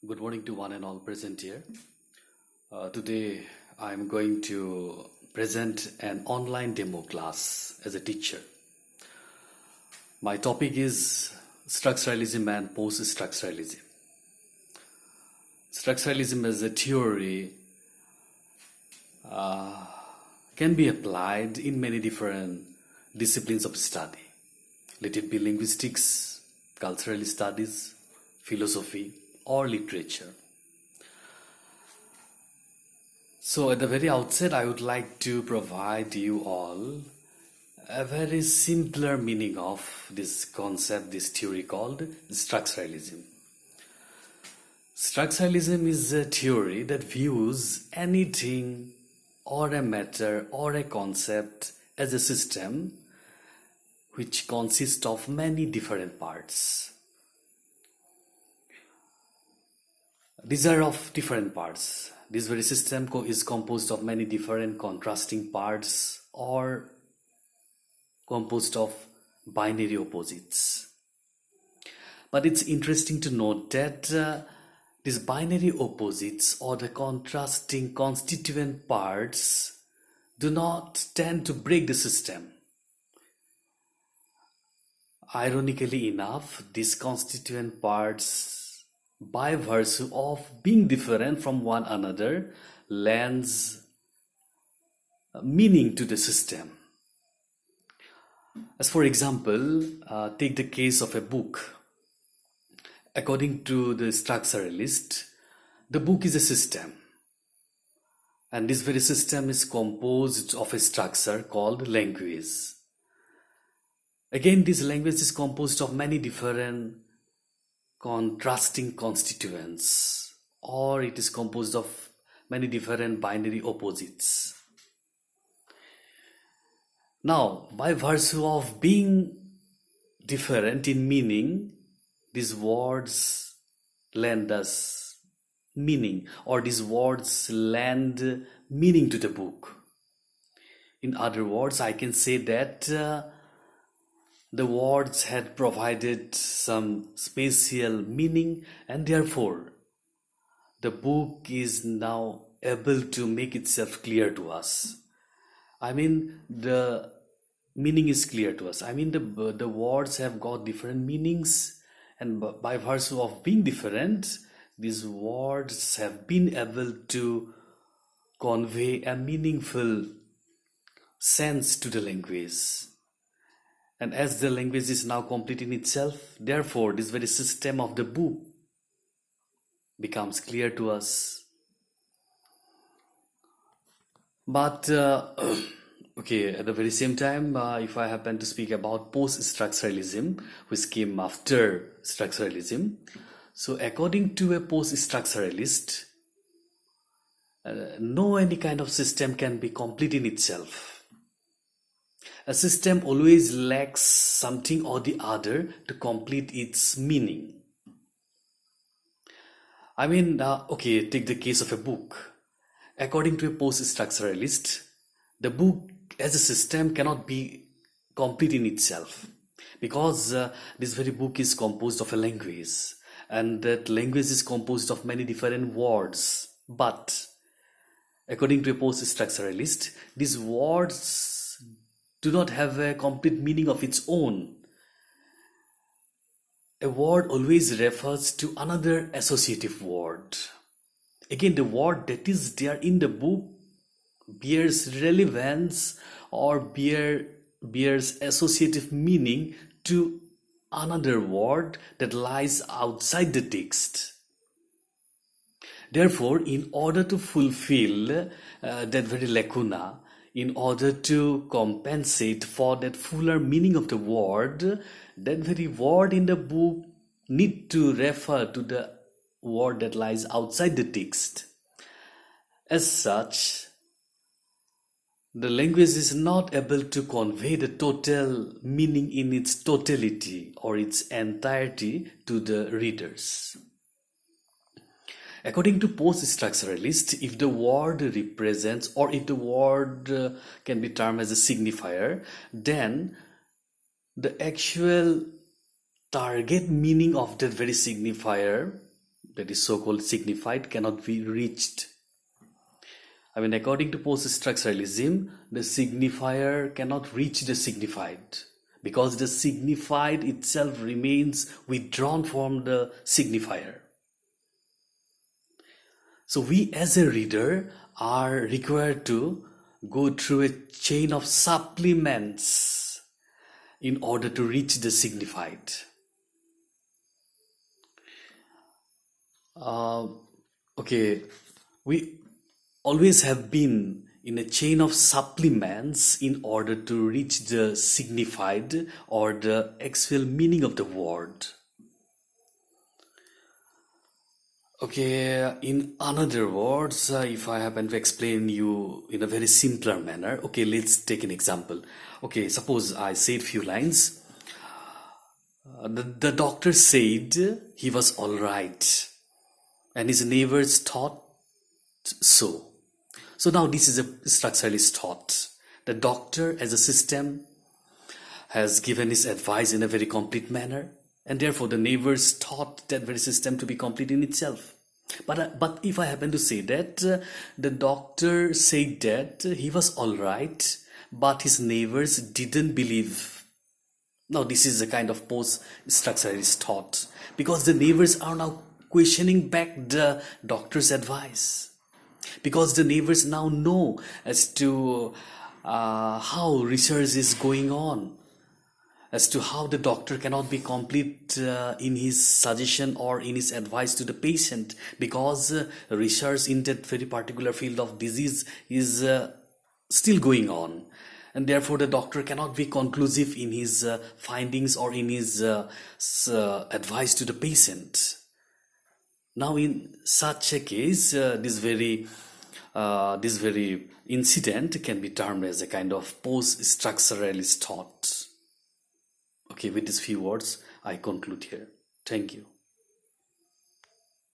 Good morning to one and all present here. Today I am going to present an online demo class as a teacher. My topic is structuralism and post-structuralism. Structuralism as a theory can be applied in many different disciplines of study. Let it be linguistics, cultural studies, philosophy, or literature. So at the very outset, I would like to provide you all a very simpler meaning of this concept, this theory called structuralism. Structuralism is a theory that views anything or a matter or a concept as a system which consists of many different parts. These are of different parts. This very system is composed of many different contrasting parts or composed of binary opposites. But it's interesting to note that these binary opposites or the contrasting constituent parts do not tend to break the system. Ironically enough, these constituent parts, by virtue of being different from one another, lends meaning to the system. As for example, take the case of a book. According to the structuralist, the book is a system. And this very system is composed of a structure called language. Again, this language is composed of many different contrasting constituents, or it is composed of many different binary opposites. Now, by virtue of being different in meaning, these words lend us meaning, or these words lend meaning to the book. In other words, I can say that the words had provided some spatial meaning, and therefore the book is now able to make itself clear to us. I mean, the meaning is clear to us. I mean, the words have got different meanings, and by virtue of being different, these words have been able to convey a meaningful sense to the language. And as the language is now complete in itself, therefore this very system of the book becomes clear to us. But okay, at the very same time, if I happen to speak about post-structuralism, which came after structuralism, so according to a post-structuralist, no any kind of system can be complete in itself. A system always lacks something or the other to complete its meaning. I mean, okay, take the case of a book. According to a post-structuralist, the book as a system cannot be complete in itself, because this very book is composed of a language, and that language is composed of many different words. But according to a post-structuralist, these words do not have a complete meaning of its own. A word always refers to another associative word. Again, the word that is there in the book bears relevance or bears associative meaning to another word that lies outside the text. Therefore, in order to fulfill that very lacuna, in order to compensate for that fuller meaning of the word, that very word in the book need to refer to the word that lies outside the text. As such, the language is not able to convey the total meaning in its totality or its entirety to the readers. According to post-structuralists, if the word represents, or if the word can be termed as a signifier, then the actual target meaning of that very signifier that is so-called signified, cannot be reached. I mean, according to post-structuralism, the signifier cannot reach the signified because the signified itself remains withdrawn from the signifier. So we as a reader are required to go through a chain of supplements in order to reach the signified. Okay, we always have been in a chain of supplements in order to reach the signified or the actual meaning of the word. Okay, in other words, if I happen to explain you in a very simpler manner, okay, let's take an example. Okay, suppose I said few lines. The doctor said he was all right, and his neighbors thought so. So now this is a structuralist thought. The doctor as a system has given his advice in a very complete manner, and therefore the neighbors thought that very system to be complete in itself. But if I happen to say that the doctor said that he was all right, but his neighbors didn't believe. Now this is a kind of post-structuralist thought, because the neighbors are now questioning back the doctor's advice, because the neighbors now know as to how research is going on, as to how the doctor cannot be complete in his suggestion or in his advice to the patient, because research in that very particular field of disease is still going on, and therefore the doctor cannot be conclusive in his findings or in his advice to the patient. Now in such a case, this very incident can be termed as a kind of post-structuralist thought. Okay, with these few words, I conclude here. Thank you.